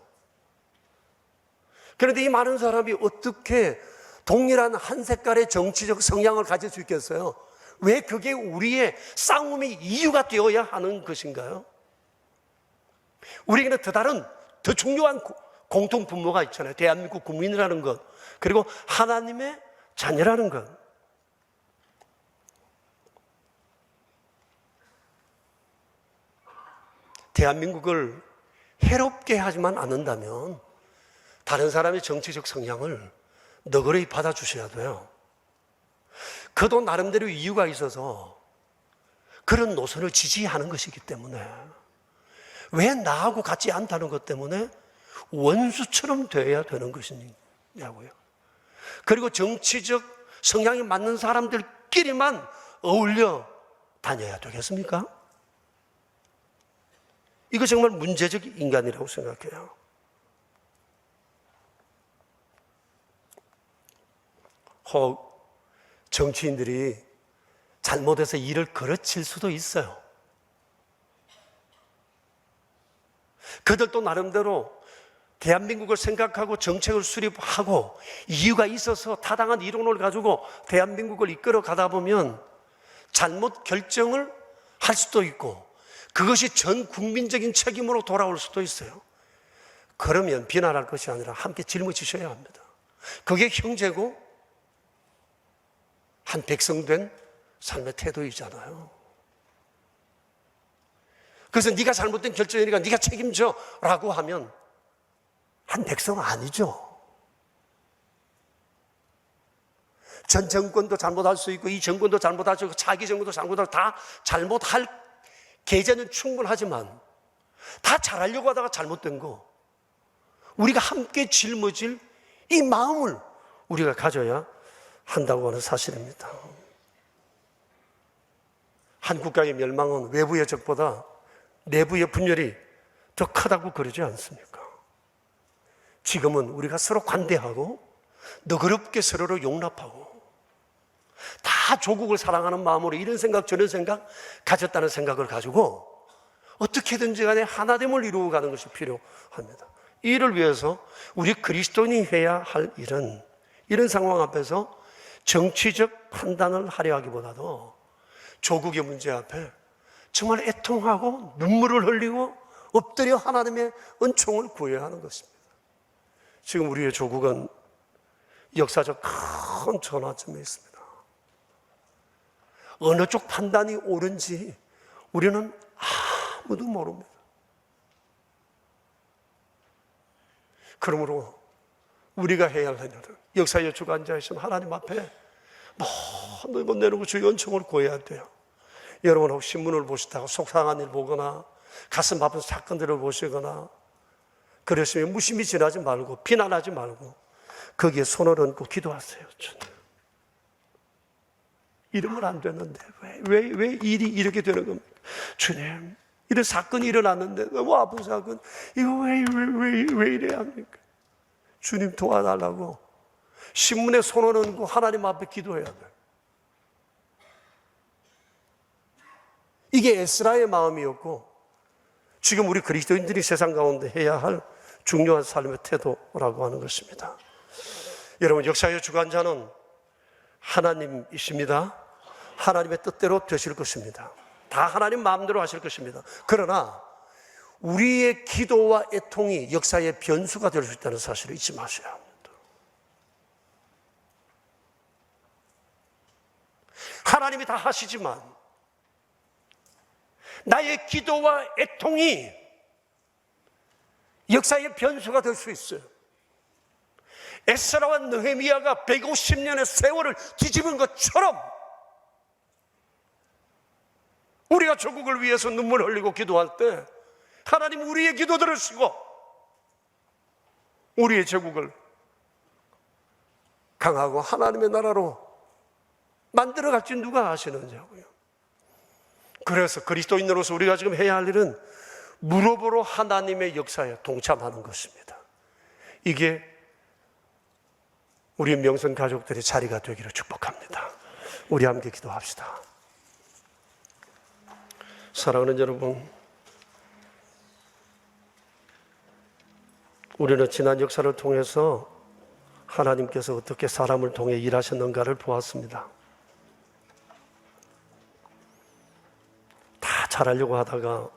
그런데 이 많은 사람이 어떻게 동일한 한 색깔의 정치적 성향을 가질 수 있겠어요? 왜 그게 우리의 싸움의 이유가 되어야 하는 것인가요? 우리에게는 더 다른, 더 중요한 공통 분모가 있잖아요. 대한민국 국민이라는 것, 그리고 하나님의 자녀라는 것. 대한민국을 해롭게 하지만 않는다면 다른 사람의 정치적 성향을 너그러이 받아주셔야 돼요. 그도 나름대로 이유가 있어서 그런 노선을 지지하는 것이기 때문에 왜 나하고 같지 않다는 것 때문에 원수처럼 되어야 되는 것이냐고요. 그리고 정치적 성향이 맞는 사람들끼리만 어울려 다녀야 되겠습니까? 이거 정말 문제적 인간이라고 생각해요. 혹 정치인들이 잘못해서 일을 거르칠 수도 있어요. 그들도 나름대로 대한민국을 생각하고 정책을 수립하고 이유가 있어서 타당한 이론을 가지고 대한민국을 이끌어 가다 보면 잘못 결정을 할 수도 있고 그것이 전 국민적인 책임으로 돌아올 수도 있어요. 그러면 비난할 것이 아니라 함께 짊어지셔야 합니다. 그게 형제고 한 백성된 삶의 태도이잖아요. 그래서 네가 잘못된 결정이니까 네가 책임져 라고 하면 한 백성은 아니죠. 전 정권도 잘못할 수 있고 이 정권도 잘못할 수 있고 차기 정권도 잘못할 다 잘못할 계제는 충분하지만 다 잘하려고 하다가 잘못된 거 우리가 함께 짊어질 이 마음을 우리가 가져야 한다고 하는 사실입니다. 한 국가의 멸망은 외부의 적보다 내부의 분열이 더 크다고 그러지 않습니까? 지금은 우리가 서로 관대하고 너그럽게 서로를 용납하고 다 조국을 사랑하는 마음으로 이런 생각 저런 생각 가졌다는 생각을 가지고 어떻게든지 간에 하나됨을 이루어가는 것이 필요합니다. 이를 위해서 우리 그리스도인이 해야 할 일은 이런 상황 앞에서 정치적 판단을 하려 하기보다도 조국의 문제 앞에 정말 애통하고 눈물을 흘리고 엎드려 하나님의 은총을 구해야 하는 것입니다. 지금 우리의 조국은 역사적 큰 전환점에 있습니다. 어느 쪽 판단이 옳은지 우리는 아무도 모릅니다. 그러므로 우리가 해야 할 일은 역사의 주관자이신 하나님 앞에 모든 것 내놓고 주의 은총을 구해야 돼요. 여러분 혹시 신문을 보시다가 속상한 일 보거나 가슴 아픈 사건들을 보시거나 그러시면 무심히 지나지 말고 비난하지 말고 거기에 손을 얹고 기도하세요. 주님, 이러면 안 되는데 왜 일이 이렇게 되는 겁니까? 주님, 이런 사건이 일어났는데, 너무 아픈 사건, 이거 왜 이래야 합니까? 주님 도와달라고 신문에 손을 얹고 하나님 앞에 기도해야 돼요. 이게 에스라의 마음이었고, 지금 우리 그리스도인들이 세상 가운데 해야 할 중요한 삶의 태도라고 하는 것입니다. 여러분, 역사의 주관자는 하나님이십니다. 하나님의 뜻대로 되실 것입니다. 다 하나님 마음대로 하실 것입니다. 그러나 우리의 기도와 애통이 역사의 변수가 될 수 있다는 사실을 잊지 마셔야 합니다. 하나님이 다 하시지만 나의 기도와 애통이 역사의 변수가 될 수 있어요. 에스라와 느헤미야가 150년의 세월을 뒤집은 것처럼 우리가 조국을 위해서 눈물 흘리고 기도할 때 하나님 우리의 기도 들으시고 우리의 제국을 강하고 하나님의 나라로 만들어갈지 누가 아시느냐고요. 그래서 그리스도인으로서 우리가 지금 해야 할 일은 무릎으로 하나님의 역사에 동참하는 것입니다. 이게 우리 명선 가족들의 자리가 되기를 축복합니다. 우리 함께 기도합시다. 사랑하는 여러분, 우리는 지난 역사를 통해서 하나님께서 어떻게 사람을 통해 일하셨는가를 보았습니다. 다 잘하려고 하다가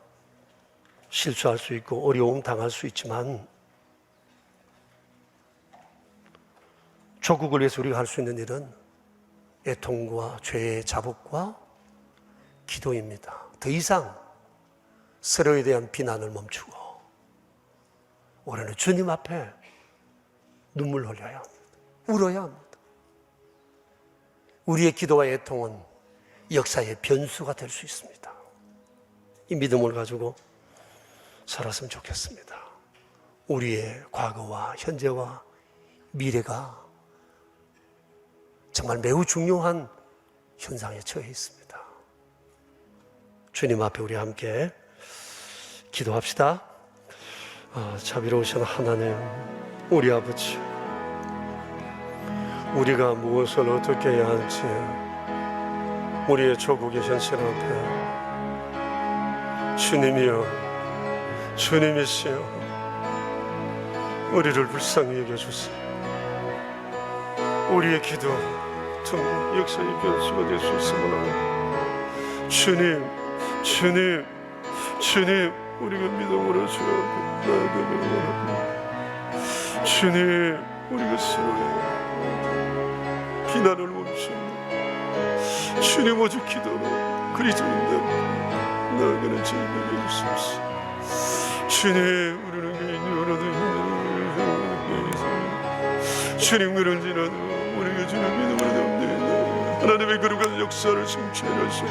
실수할 수 있고 어려움 당할 수 있지만 조국을 위해서 우리가 할 수 있는 일은 애통과 죄의 자복과 기도입니다. 더 이상 서로에 대한 비난을 멈추고 우리는 주님 앞에 눈물 흘려야 합니다. 울어야 합니다. 우리의 기도와 애통은 역사의 변수가 될 수 있습니다. 이 믿음을 가지고 살았으면 좋겠습니다. 우리의 과거와 현재와 미래가 정말 매우 중요한 현상에 처해 있습니다. 주님 앞에 우리 함께 기도합시다. 자비로우신 하나님, 우리 아버지, 우리가 무엇을 어떻게 해야 할지 우리의 조국의 현실 앞에 주님이여, 주님이시여, 우리를 불쌍히 여겨주세요. 우리의 기도 정말 역사의 변수가 될 수 있음을 주님, 우리가 믿음으로 주 앞에 나아가길 원합니다. 주님, 우리가 싫어해요. 비난을 멈추고 주님 오직 기도로 그리스도인들 나아가는 저희에게 해주십시오. 주님, 우리는 개인적으로도 힘들어 주님, 그런지라도 우리가 주님 믿음으로 담대히 하나님의 거룩한 역사를 성취해 가시오.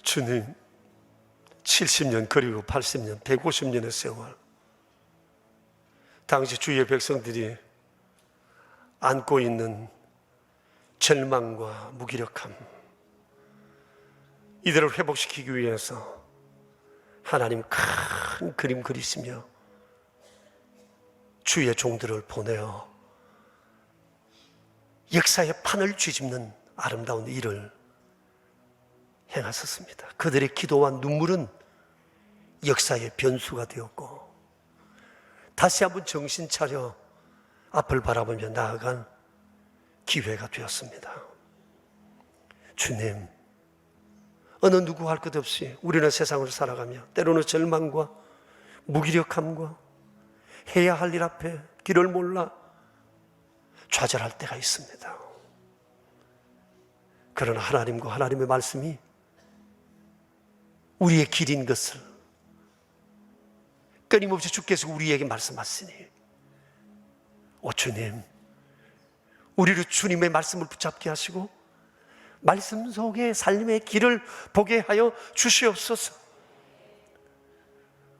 주님, 70년 그리고 80년, 150년의 세월, 당시 주의 백성들이 안고 있는 절망과 무기력함, 이들을 회복시키기 위해서 하나님 큰 그림 그리시며 주의 종들을 보내어 역사의 판을 뒤집는 아름다운 일을 행하셨습니다. 그들의 기도와 눈물은 역사의 변수가 되었고 다시 한번 정신 차려 앞을 바라보며 나아간 기회가 되었습니다. 주님, 어느 누구 할 것 없이 우리는 세상을 살아가며 때로는 절망과 무기력함과 해야 할 일 앞에 길을 몰라 좌절할 때가 있습니다. 그러나 하나님과 하나님의 말씀이 우리의 길인 것을 끊임없이 주께서 우리에게 말씀하시니, 오 주님, 우리를 주님의 말씀을 붙잡게 하시고 말씀 속에 삶의 길을 보게 하여 주시옵소서.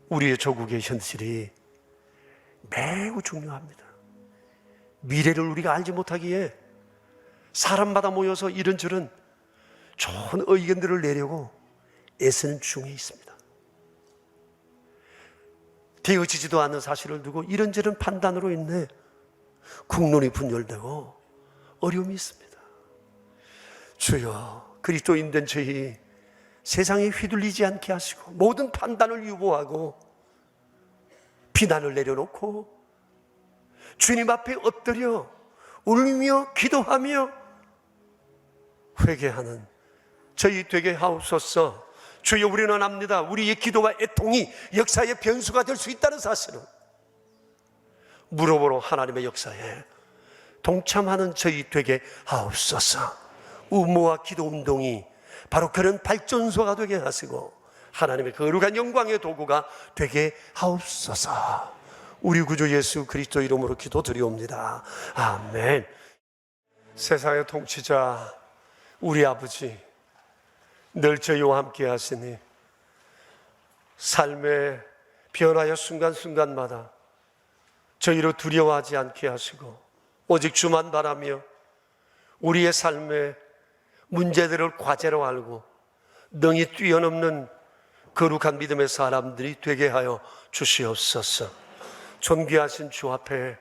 우리의 조국의 현실이 매우 중요합니다. 미래를 우리가 알지 못하기에 사람마다 모여서 이런저런 좋은 의견들을 내려고 애쓰는 중에 있습니다. 되어지지도 않은 사실을 두고 이런저런 판단으로 인해 국론이 분열되고 어려움이 있습니다. 주여, 그리스도인 된 저희 세상에 휘둘리지 않게 하시고 모든 판단을 유보하고 비난을 내려놓고 주님 앞에 엎드려 울며 기도하며 회개하는 저희 되게 하옵소서. 주여, 우리는 압니다. 우리의 기도와 애통이 역사의 변수가 될 수 있다는 사실은 무릎으로 하나님의 역사에 동참하는 저희 되게 하옵소서. 우모와 기도 운동이 바로 그런 발전소가 되게 하시고 하나님의 거룩한 영광의 도구가 되게 하옵소서. 우리 구주 예수 그리스도 이름으로 기도드리옵니다. 아멘. 세상의 통치자 우리 아버지, 늘 저희와 함께 하시니 삶의 변화의 순간순간마다 저희를 두려워하지 않게 하시고 오직 주만 바라며 우리의 삶의 문제들을 과제로 알고 능히 뛰어넘는 거룩한 믿음의 사람들이 되게 하여 주시옵소서. 존귀하신 주 앞에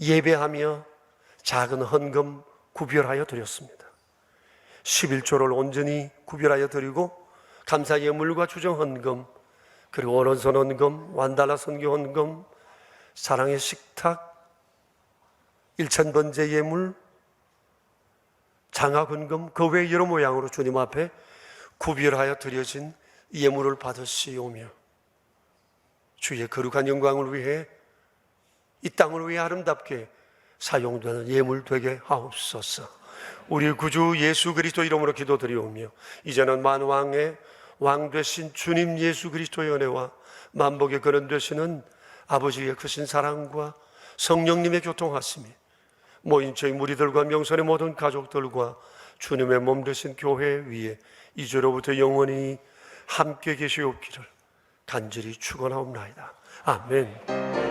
예배하며 작은 헌금 구별하여 드렸습니다. 11조를 온전히 구별하여 드리고 감사 예물과 주정 헌금, 그리고 오른손 헌금, 완달라 선교 헌금, 사랑의 식탁, 1000번째 예물, 장학 헌금, 그 외 여러 모양으로 주님 앞에 구별하여 드려진 예물을 받으시오며 주의 거룩한 영광을 위해 이 땅을 위해 아름답게 사용되는 예물 되게 하옵소서. 우리 구주 예수 그리스도 이름으로 기도드리오며 이제는 만왕의 왕 되신 주님 예수 그리스도의 은혜와 만복의 근원 되시는 아버지의 크신 사랑과 성령님의 교통하심이 모인 저희 무리들과 명선의 모든 가족들과 주님의 몸 되신 교회 위에 이제로부터 영원히 함께 계시옵기를 간절히 축원하옵나이다. 아멘.